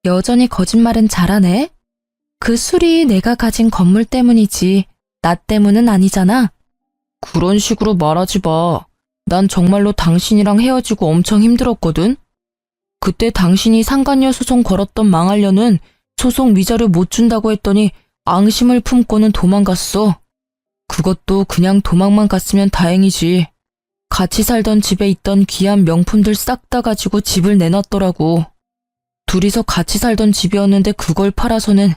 여전히 거짓말은 잘하네. 그 술이 내가 가진 건물 때문이지 나 때문은 아니잖아. 그런 식으로 말하지 마. 난 정말로 당신이랑 헤어지고 엄청 힘들었거든. 그때 당신이 상간녀 소송 걸었던 망할녀는 소송 위자료 못 준다고 했더니 앙심을 품고는 도망갔어. 그것도 그냥 도망만 갔으면 다행이지. 같이 살던 집에 있던 귀한 명품들 싹 다 가지고 집을 내놨더라고. 둘이서 같이 살던 집이었는데 그걸 팔아서는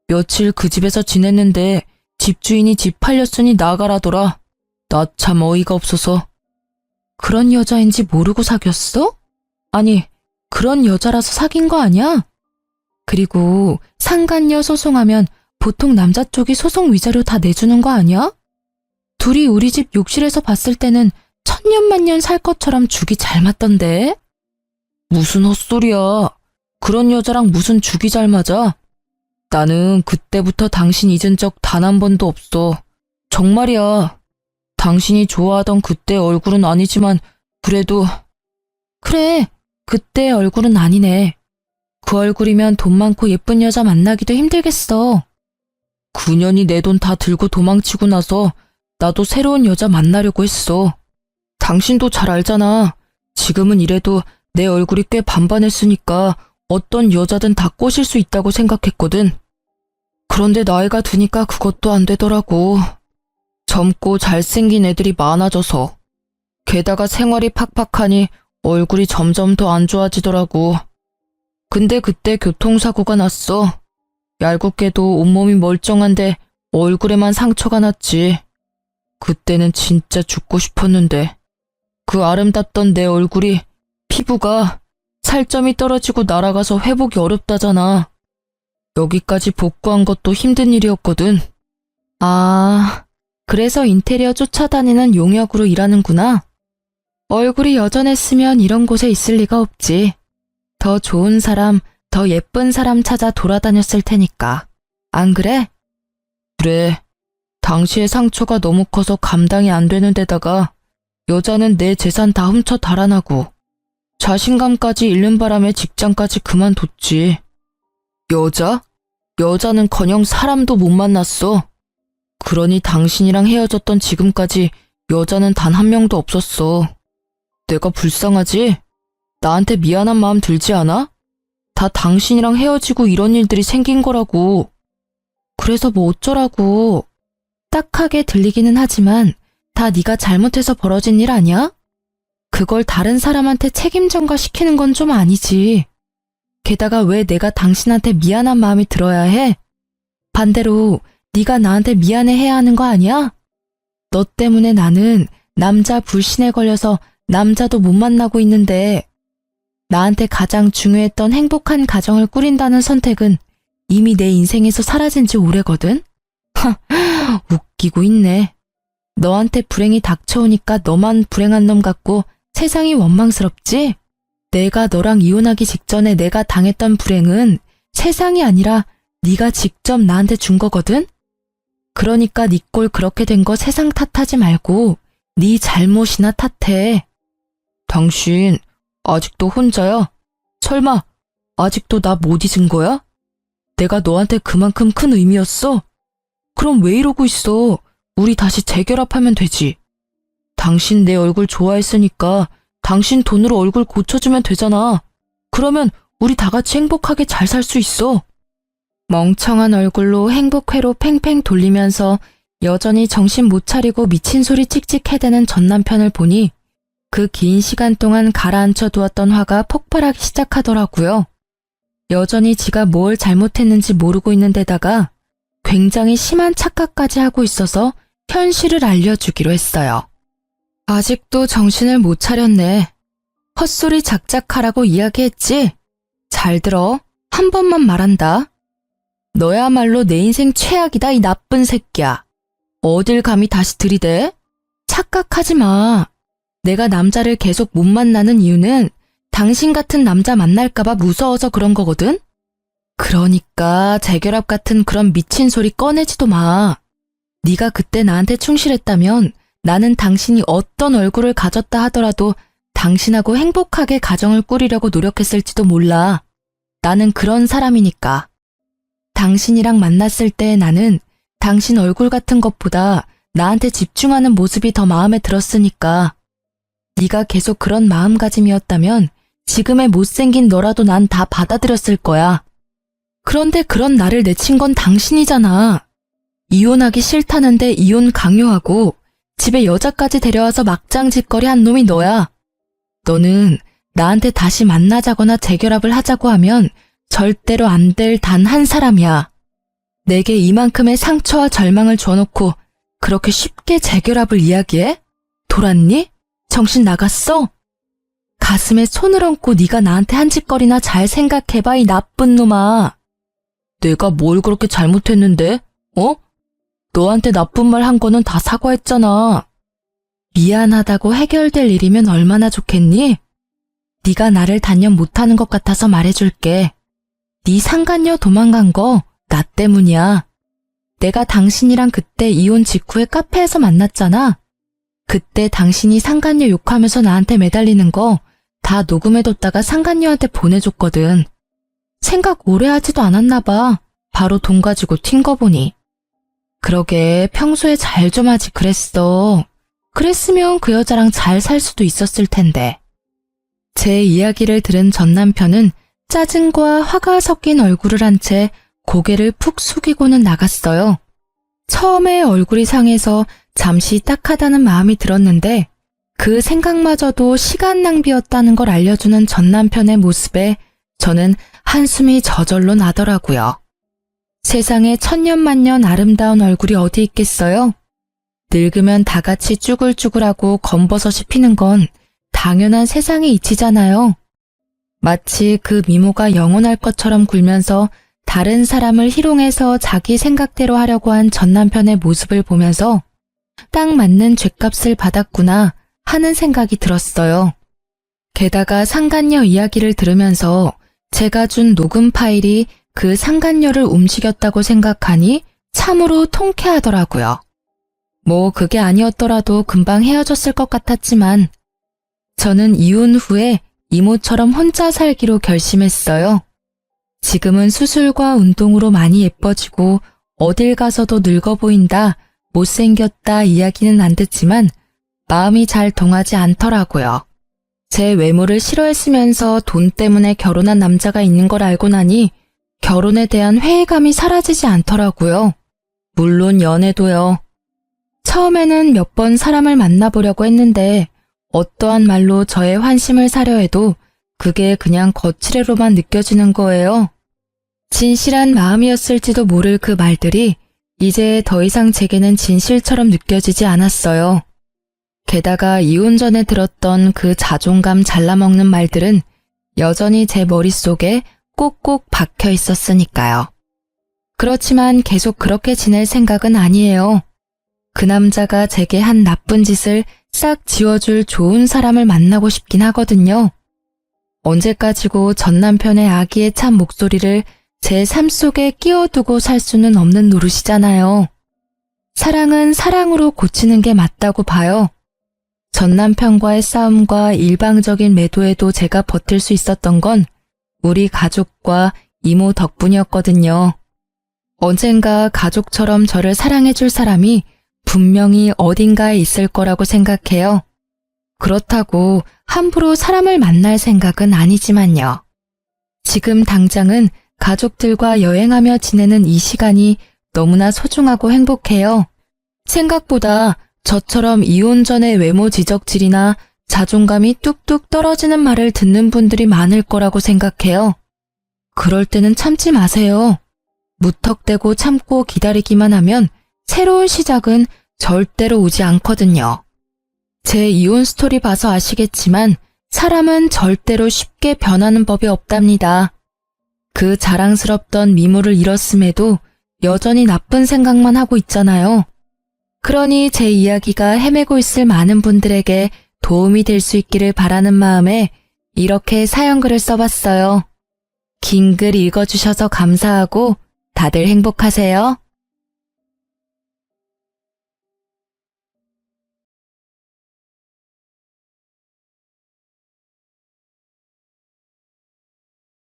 며칠 그 집에서 지냈는데 집주인이 집 팔렸으니 나가라더라. 나 참 어이가 없어서. 그런 여자인지 모르고 사귀었어? 아니, 그런 여자라서 사귄 거 아니야? 그리고 상간녀 소송하면 보통 남자 쪽이 소송 위자료 다 내주는 거 아니야? 둘이 우리 집 욕실에서 봤을 때는 천년만년 살 것처럼 죽이 잘 맞던데? 무슨 헛소리야. 그런 여자랑 무슨 죽이 잘 맞아? 나는 그때부터 당신 잊은 적 단 한 번도 없어. 정말이야. 당신이 좋아하던 그때 얼굴은 아니지만 그래도. 그래, 그때 얼굴은 아니네. 그 얼굴이면 돈 많고 예쁜 여자 만나기도 힘들겠어. 9년이 내 돈 다 들고 도망치고 나서 나도 새로운 여자 만나려고 했어. 당신도 잘 알잖아. 지금은 이래도 내 얼굴이 꽤 반반했으니까 어떤 여자든 다 꼬실 수 있다고 생각했거든. 그런데 나이가 드니까 그것도 안 되더라고. 젊고 잘생긴 애들이 많아져서. 게다가 생활이 팍팍하니 얼굴이 점점 더 안 좋아지더라고. 근데 그때 교통사고가 났어. 얄궂게도 온몸이 멀쩡한데 얼굴에만 상처가 났지. 그때는 진짜 죽고 싶었는데 그 아름답던 내 얼굴이 피부가 살점이 떨어지고 날아가서 회복이 어렵다잖아. 여기까지 복구한 것도 힘든 일이었거든. 아, 그래서 인테리어 쫓아다니는 용역으로 일하는구나. 얼굴이 여전했으면 이런 곳에 있을 리가 없지. 더 좋은 사람, 더 예쁜 사람 찾아 돌아다녔을 테니까. 안 그래? 그래. 당시의 상처가 너무 커서 감당이 안 되는 데다가 여자는 내 재산 다 훔쳐 달아나고 자신감까지 잃는 바람에 직장까지 그만뒀지. 여자? 여자는커녕 사람도 못 만났어. 그러니 당신이랑 헤어졌던 지금까지 여자는 단 한 명도 없었어. 내가 불쌍하지? 나한테 미안한 마음 들지 않아? 다 당신이랑 헤어지고 이런 일들이 생긴 거라고. 그래서 뭐 어쩌라고. 딱하게 들리기는 하지만 다 네가 잘못해서 벌어진 일 아니야? 그걸 다른 사람한테 책임 전가시키는 건 좀 아니지. 게다가 왜 내가 당신한테 미안한 마음이 들어야 해? 반대로 네가 나한테 미안해해야 하는 거 아니야? 너 때문에 나는 남자 불신에 걸려서 남자도 못 만나고 있는데 나한테 가장 중요했던 행복한 가정을 꾸린다는 선택은 이미 내 인생에서 사라진 지 오래거든? 웃기고 있네. 너한테 불행이 닥쳐오니까 너만 불행한 놈 같고 세상이 원망스럽지? 내가 너랑 이혼하기 직전에 내가 당했던 불행은 세상이 아니라 네가 직접 나한테 준 거거든? 그러니까 네 꼴 그렇게 된 거 세상 탓하지 말고 네 잘못이나 탓해. 당신 아직도 혼자야? 설마 아직도 나 못 잊은 거야? 내가 너한테 그만큼 큰 의미였어? 그럼 왜 이러고 있어? 우리 다시 재결합하면 되지. 당신 내 얼굴 좋아했으니까 당신 돈으로 얼굴 고쳐주면 되잖아. 그러면 우리 다 같이 행복하게 잘 살 수 있어. 멍청한 얼굴로 행복회로 팽팽 돌리면서 여전히 정신 못 차리고 미친 소리 찍찍 해대는 전 남편을 보니 그 긴 시간 동안 가라앉혀 두었던 화가 폭발하기 시작하더라고요. 여전히 지가 뭘 잘못했는지 모르고 있는 데다가 굉장히 심한 착각까지 하고 있어서 현실을 알려주기로 했어요. 아직도 정신을 못 차렸네. 헛소리 작작하라고 이야기했지? 잘 들어. 한 번만 말한다. 너야말로 내 인생 최악이다, 이 나쁜 새끼야. 어딜 감히 다시 들이대? 착각하지 마. 내가 남자를 계속 못 만나는 이유는 당신 같은 남자 만날까봐 무서워서 그런 거거든? 그러니까 재결합 같은 그런 미친 소리 꺼내지도 마. 네가 그때 나한테 충실했다면 나는 당신이 어떤 얼굴을 가졌다 하더라도 당신하고 행복하게 가정을 꾸리려고 노력했을지도 몰라. 나는 그런 사람이니까. 당신이랑 만났을 때 나는 당신 얼굴 같은 것보다 나한테 집중하는 모습이 더 마음에 들었으니까. 네가 계속 그런 마음가짐이었다면 지금의 못생긴 너라도 난 다 받아들였을 거야. 그런데 그런 나를 내친 건 당신이잖아. 이혼하기 싫다는데 이혼 강요하고 집에 여자까지 데려와서 막장 짓거리 한 놈이 너야. 너는 나한테 다시 만나자거나 재결합을 하자고 하면 절대로 안 될 단 한 사람이야. 내게 이만큼의 상처와 절망을 줘놓고 그렇게 쉽게 재결합을 이야기해? 돌았니? 정신 나갔어? 가슴에 손을 얹고 네가 나한테 한 짓거리나 잘 생각해봐, 이 나쁜 놈아. 내가 뭘 그렇게 잘못했는데? 너한테 나쁜 말 한 거는 다 사과했잖아. 미안하다고 해결될 일이면 얼마나 좋겠니? 네가 나를 단연 못하는 것 같아서 말해줄게. 네 상간녀 도망간 거 나 때문이야. 내가 당신이랑 그때 이혼 직후에 카페에서 만났잖아. 그때 당신이 상간녀 욕하면서 나한테 매달리는 거 다 녹음해뒀다가 상간녀한테 보내줬거든. 생각 오래 하지도 않았나 봐. 바로 돈 가지고 튄 거 보니. 그러게 평소에 잘 좀 하지 그랬어. 그랬으면 그 여자랑 잘 살 수도 있었을 텐데. 제 이야기를 들은 전 남편은 짜증과 화가 섞인 얼굴을 한 채 고개를 푹 숙이고는 나갔어요. 처음에 얼굴이 상해서 잠시 딱하다는 마음이 들었는데 그 생각마저도 시간 낭비였다는 걸 알려주는 전 남편의 모습에 저는 한숨이 저절로 나더라고요. 세상에 천년만년 아름다운 얼굴이 어디 있겠어요? 늙으면 다 같이 쭈글쭈글하고 검버섯이 피는 건 당연한 세상의 이치잖아요. 마치 그 미모가 영원할 것처럼 굴면서 다른 사람을 희롱해서 자기 생각대로 하려고 한 전 남편의 모습을 보면서 딱 맞는 죗값을 받았구나 하는 생각이 들었어요. 게다가 상간녀 이야기를 들으면서 제가 준 녹음 파일이 그 상간녀를 움직였다고 생각하니 참으로 통쾌하더라고요. 뭐 그게 아니었더라도 금방 헤어졌을 것 같았지만 저는 이혼 후에 이모처럼 혼자 살기로 결심했어요. 지금은 수술과 운동으로 많이 예뻐지고 어딜 가서도 늙어 보인다, 못생겼다 이야기는 안 듣지만 마음이 잘 동하지 않더라고요. 제 외모를 싫어했으면서 돈 때문에 결혼한 남자가 있는 걸 알고 나니 결혼에 대한 회의감이 사라지지 않더라고요. 물론 연애도요. 처음에는 몇 번 사람을 만나보려고 했는데 어떠한 말로 저의 환심을 사려 해도 그게 그냥 거칠애로만 느껴지는 거예요. 진실한 마음이었을지도 모를 그 말들이 이제 더 이상 제게는 진실처럼 느껴지지 않았어요. 게다가 이혼 전에 들었던 그 자존감 잘라먹는 말들은 여전히 제 머릿속에 꼭꼭 박혀 있었으니까요. 그렇지만 계속 그렇게 지낼 생각은 아니에요. 그 남자가 제게 한 나쁜 짓을 싹 지워줄 좋은 사람을 만나고 싶긴 하거든요. 언제까지고 전 남편의 아기의 참 목소리를 제 삶 속에 끼워두고 살 수는 없는 노릇이잖아요. 사랑은 사랑으로 고치는 게 맞다고 봐요. 전 남편과의 싸움과 일방적인 매도에도 제가 버틸 수 있었던 건 우리 가족과 이모 덕분이었거든요. 언젠가 가족처럼 저를 사랑해줄 사람이 분명히 어딘가에 있을 거라고 생각해요. 그렇다고 함부로 사람을 만날 생각은 아니지만요. 지금 당장은 가족들과 여행하며 지내는 이 시간이 너무나 소중하고 행복해요. 생각보다 저처럼 이혼 전의 외모 지적질이나 자존감이 뚝뚝 떨어지는 말을 듣는 분들이 많을 거라고 생각해요. 그럴 때는 참지 마세요. 무턱대고 참고 기다리기만 하면 새로운 시작은 절대로 오지 않거든요. 제 이혼 스토리 봐서 아시겠지만 사람은 절대로 쉽게 변하는 법이 없답니다. 그 자랑스럽던 미모를 잃었음에도 여전히 나쁜 생각만 하고 있잖아요. 그러니 제 이야기가 헤매고 있을 많은 분들에게 도움이 될 수 있기를 바라는 마음에 이렇게 사연글을 써봤어요. 긴 글 읽어주셔서 감사하고 다들 행복하세요.